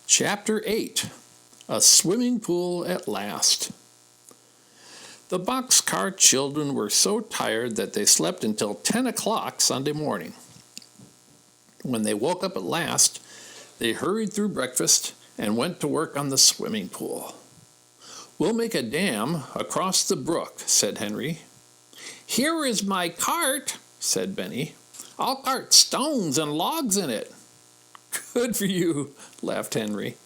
Chapter 8. A Swimming Pool at Last. The Boxcar children were so tired that they slept until 10 o'clock Sunday morning. When they woke up at last, they hurried through breakfast and went to work on the swimming pool. "We'll make a dam across the brook," said Henry. "Here is my cart," said Benny. "I'll cart stones and logs in it." "Good for you," laughed Henry.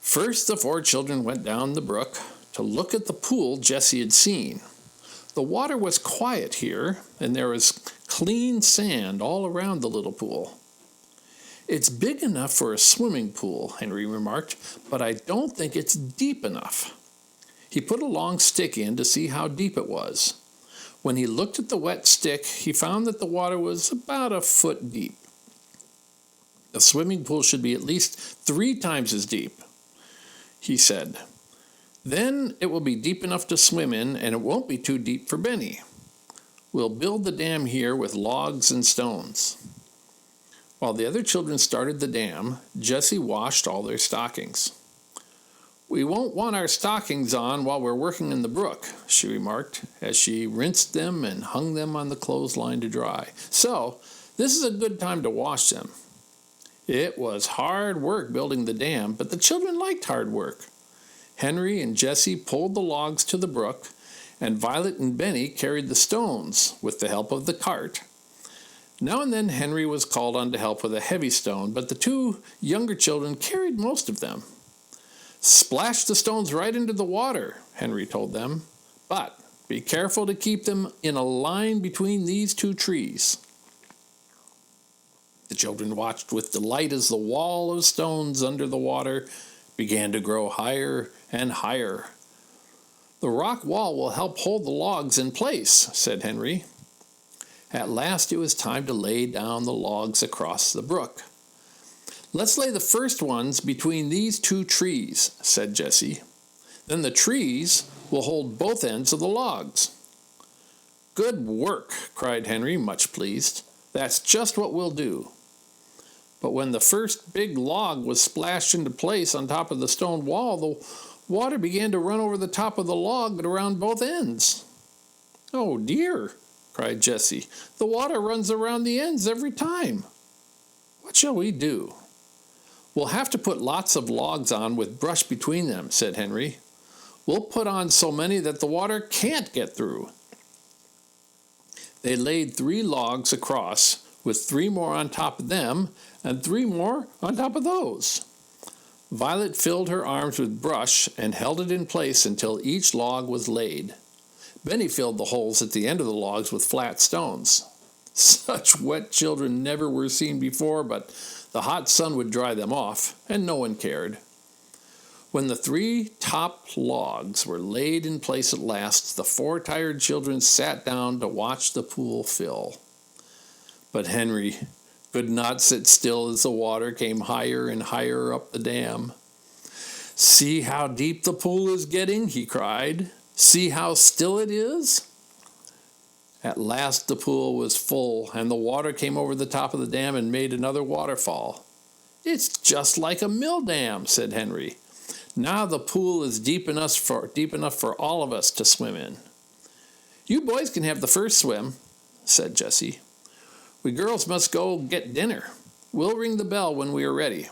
First, the four children went down the brook to look at the pool Jessie had seen. The water was quiet here, and there was clean sand all around the little pool. "It's big enough for a swimming pool," Henry remarked, "but I don't think it's deep enough." He put a long stick in to see how deep it was. When he looked at the wet stick, he found that the water was about a foot deep. "A swimming pool should be at least 3 times as deep," he said. "Then it will be deep enough to swim in, and it won't be too deep for Benny. We'll build the dam here with logs and stones." While the other children started the dam, Jessie washed all their stockings. "We won't want our stockings on while we're working in the brook," she remarked, as she rinsed them and hung them on the clothesline to dry. "So, this is a good time to wash them." It was hard work building the dam, but the children liked hard work. Henry and Jessie pulled the logs to the brook, and Violet and Benny carried the stones with the help of the cart. Now and then Henry was called on to help with a heavy stone, but the 2 younger children carried most of them. "Splash the stones right into the water," Henry told them, "but be careful to keep them in a line between these 2 trees." The children watched with delight as the wall of stones under the water began to grow higher and higher. "The rock wall will help hold the logs in place," said Henry. At last it was time to lay down the logs across the brook. "Let's lay the first ones between these 2 trees," said Jessie. "Then the trees will hold both ends of the logs." "Good work," cried Henry, much pleased. "That's just what we'll do." But when the first big log was splashed into place on top of the stone wall, the water began to run over the top of the log but around both ends. "Oh dear," cried Jessie. "The water runs around the ends every time. What shall we do?" "We'll have to put lots of logs on with brush between them," said Henry. "We'll put on so many that the water can't get through." They laid 3 logs across, with 3 more on top of them, and 3 more on top of those. Violet filled her arms with brush and held it in place until each log was laid. Benny filled the holes at the end of the logs with flat stones. Such wet children never were seen before, but the hot sun would dry them off, and no one cared. When the 3 top logs were laid in place at last, the 4 tired children sat down to watch the pool fill. But Henry could not sit still as the water came higher and higher up the dam. "See how deep the pool is getting," he cried. "See how still it is." At last the pool was full, and the water came over the top of the dam and made another waterfall. "It's just like a mill dam," said Henry. "Now the pool is deep enough for all of us to swim in." "You boys can have the first swim," said Jessie. "We girls must go get dinner. We'll ring the bell when we are ready."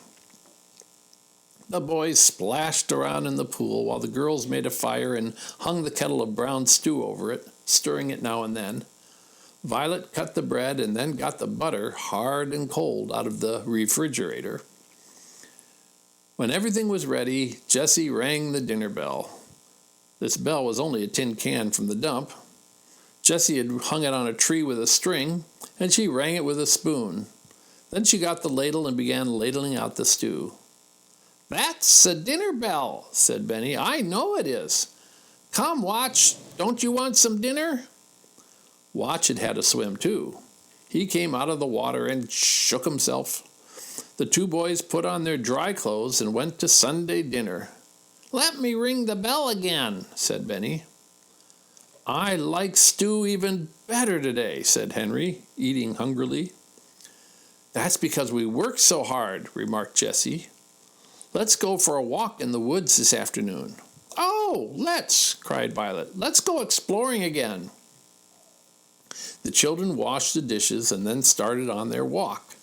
The boys splashed around in the pool while the girls made a fire and hung the kettle of brown stew over it, stirring it now and then. Violet cut the bread and then got the butter, hard and cold, out of the refrigerator. When everything was ready, Jessie rang the dinner bell. This bell was only a tin can from the dump. Jessie had hung it on a tree with a string, and she rang it with a spoon. Then she got the ladle and began ladling out the stew. "That's a dinner bell," said Benny. "I know it is. Come, Watch, don't you want some dinner?" Watch had had a swim too. He came out of the water and shook himself. The 2 boys put on their dry clothes and went to Sunday dinner. "Let me ring the bell again," said Benny. "I like stew even better today," said Henry, eating hungrily. "That's because we worked so hard," remarked Jessie. Let's go for a walk in the woods this afternoon." "Oh, let's!" cried Violet. "Let's go exploring again." The children washed the dishes and then started on their walk.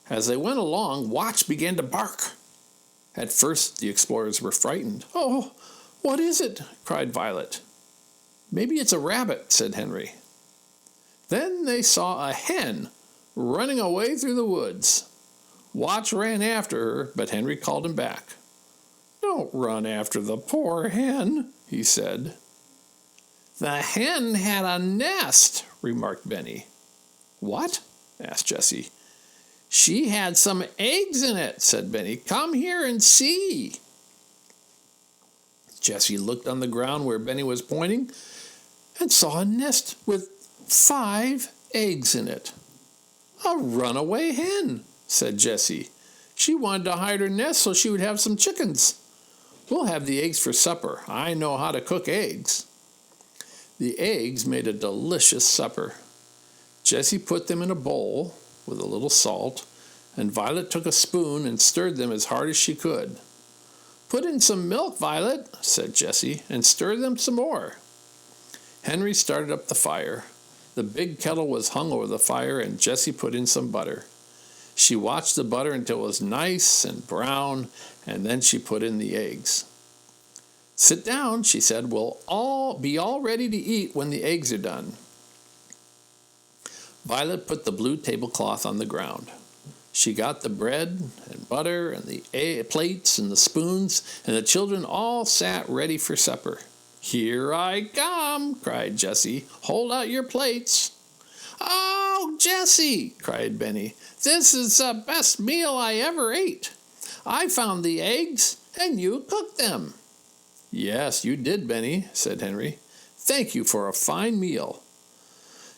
As they went along, Watch began to bark. At first, the explorers were frightened. "Oh, what is it?" cried Violet. "Maybe it's a rabbit," said Henry. Then they saw a hen running away through the woods. Watch ran after her, but Henry called him back. "Don't run after the poor hen," he said. "The hen had a nest," remarked Benny. "What?" asked Jessie. "She had some eggs in it," said Benny. "Come here and see." Jessie looked on the ground where Benny was pointing and saw a nest with 5 eggs in it. "A runaway hen," said Jessie. "She wanted to hide her nest so she would have some chickens. We'll have the eggs for supper. I know how to cook eggs." The eggs made a delicious supper. Jessie put them in a bowl with a little salt, and Violet took a spoon and stirred them as hard as she could. "Put in some milk, Violet," said Jessie, "and stir them some more." Henry started up the fire. The big kettle was hung over the fire, and Jessie put in some butter. She watched the butter until it was nice and brown, and then she put in the eggs. "Sit down," she said. "We'll all be all ready to eat when the eggs are done." Violet put the blue tablecloth on the ground. She got the bread and butter and the plates and the spoons, and the children all sat ready for supper. "Here I come," cried Jessie. "Hold out your plates." "Oh, Jessie," cried Benny, "this is the best meal I ever ate. I found the eggs, and you cooked them." "Yes, you did, Benny," said Henry. "Thank you for a fine meal."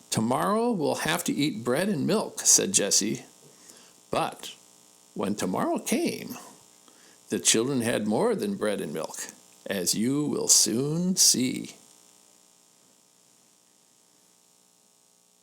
"Tomorrow we'll have to eat bread and milk," said Jessie. But when tomorrow came, the children had more than bread and milk, as you will soon see.